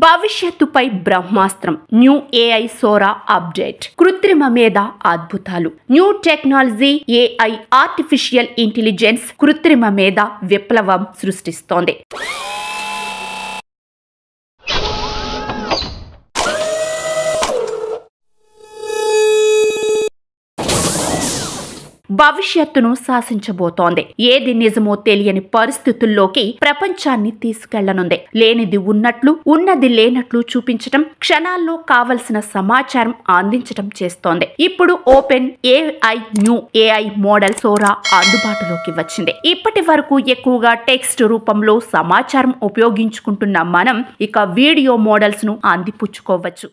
భవిష్యత్తుపై బ్రహ్మాస్త్రం. New AI Sora update. కృత్రిమ మేధ అద్భుతాలు. New technology AI artificial intelligence కృత్రిమ మేధ విప్లవం సృష్టిస్తోంది. భవిష్యత్తును శాసించబోతోంది. ఏది నిజమో తెలియని పరిస్థితుల్లోకి ప్రపంచాన్ని తీసుకెళ్లనుంది. లేనిది ఉన్నట్లు, ఉన్నది లేనట్లు చూపించటం, క్షణాల్లో కావలసిన సమాచారం అందించటం చేస్తోంది. ఇప్పుడు open AI new AI model Sora అందుబాటులోకి వచ్చింది. ఇప్పటి వరకు ఎక్కువగా టెక్స్ట్ రూపంలో సమాచారం ఉపయోగించుకుంటున్న మనం ఇక వీడియో మోడల్స్ ను అందిపుచ్చుకోవచ్చు.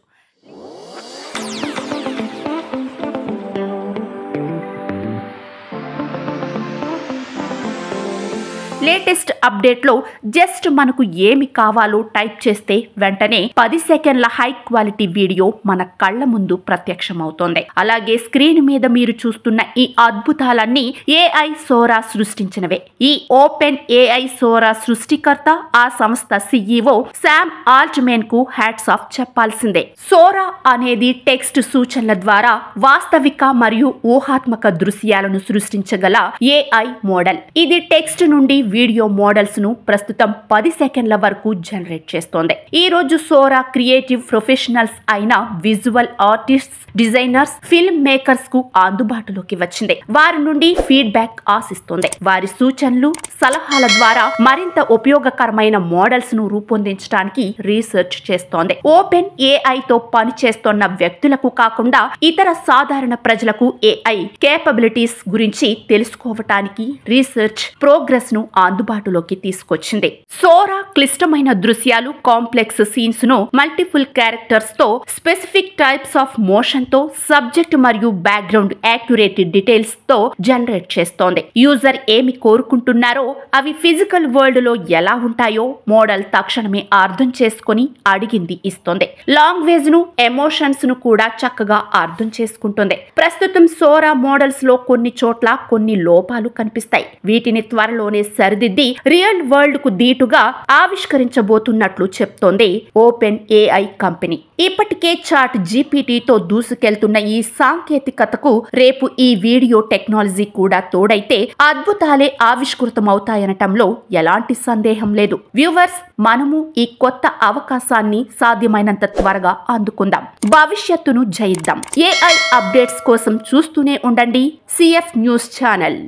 లేటెస్ట్ అప్డేట్ లో జస్ట్ మనకు ఏమి కావాలో టైప్ చేస్తే వెంటనే 10 సెకండ్ల హై క్వాలిటీ వీడియో మన కళ్ళ ముందు ప్రత్యక్షమవుతోంది. అలాగే స్క్రీన్ మీద మీరు చూస్తున్న ఈ అద్భుతాలన్నీ ఏఐ సోరా సృష్టించినవే. ఈ ఓపెన్ ఏఐ సోరా సృష్టికర్త, ఆ సంస్థ CEO శామ్ ఆల్ట్మేన్ కు హ్యాట్స్ ఆఫ్ చెప్పాల్సిందే. సోరా అనేది టెక్స్ట్ సూచనల ద్వారా వాస్తవిక మరియు ఊహాత్మక దృశ్యాలను సృష్టించగల ఏఐ మోడల్. ఇది టెక్స్ట్ నుండి వీడియో మోడల్స్ ను ప్రస్తుతం 10 సెకండ్ల వరకు జనరేట్ చేస్తోంది. ఈ రోజు సోరా క్రియేటివ్ ప్రొఫెషనల్స్ అయిన visual artists, designers, film makers కు అందుబాటులోకి వచ్చింది. వారి నుండి ఫీడ్బ్యాక్ ఆశిస్తోంది. వారి సూచనలు, సలహాల ద్వారా మరింత ఉపయోగకరమైన మోడల్స్ ను రూపొందించడానికి రీసెర్చ్ చేస్తోంది. ఓపెన్ ఏఐ తో పనిచేస్తున్న వ్యక్తులకు కాకుండా ఇతర సాధారణ ప్రజలకు ఏఐ కేపబిలిటీస్ గురించి తెలుసుకోవటానికి రీసెర్చ్ ప్రోగ్రెస్ ను అందుబాటులోకి తీసుకొచ్చింది. సోరా క్లిష్టమైన దృశ్యాలు, కాంప్లెక్స్ సీన్స్ ను మల్టిపుల్ క్యారెక్టర్స్ తో, స్పెసిఫిక్ టైప్స్ ఆఫ్ మోషన్ తో, సబ్జెక్ట్ మరియు బ్యాక్గ్రౌండ్ యాక్యురేట్ డీటెయిల్స్ తో జనరేట్ చేస్తోంది. యూజర్ ఏమి కోరుకుంటున్నారో అవి ఫిజికల్ వరల్డ్ లో ఎలా ఉంటాయో మోడల్ తక్షణమే అర్థం చేసుకుని అడిగింది ఇస్తోంది. లాంగ్వేజ్ ను, ఎమోషన్స్ ను కూడా చక్కగా అర్థం చేసుకుంటుంది. ప్రస్తుతం సోరా మోడల్స్ లో కొన్ని చోట్ల కొన్ని లోపాలు కనిపిస్తాయి. వీటిని త్వరలోనే సరిదిద్ది రియల్ వరల్డ్ కు దీటుగా ఆవిష్కరించబోతున్నట్లు చెప్తోంది ఓపెన్ ఏఐ కంపెనీ. ఇప్పటికే చాట్ జీపీటీతో దూసుకెళ్తున్న ఈ సాంకేతికతకు రేపు ఈ వీడియో టెక్నాలజీ కూడా తోడైతే అద్భుతాలే ఆవిష్కృతమవుతాయనటంలో ఎలాంటి సందేహం లేదు. వ్యూవర్స్, మనము ఈ కొత్త అవకాశాన్ని సాధ్యమైనంత త్వరగా అందుకుందాం. భవిష్యత్తును జయిద్దాం. ఏఐ అప్డేట్స్ కోసం చూస్తూనే ఉండండి CF న్యూస్ ఛానల్.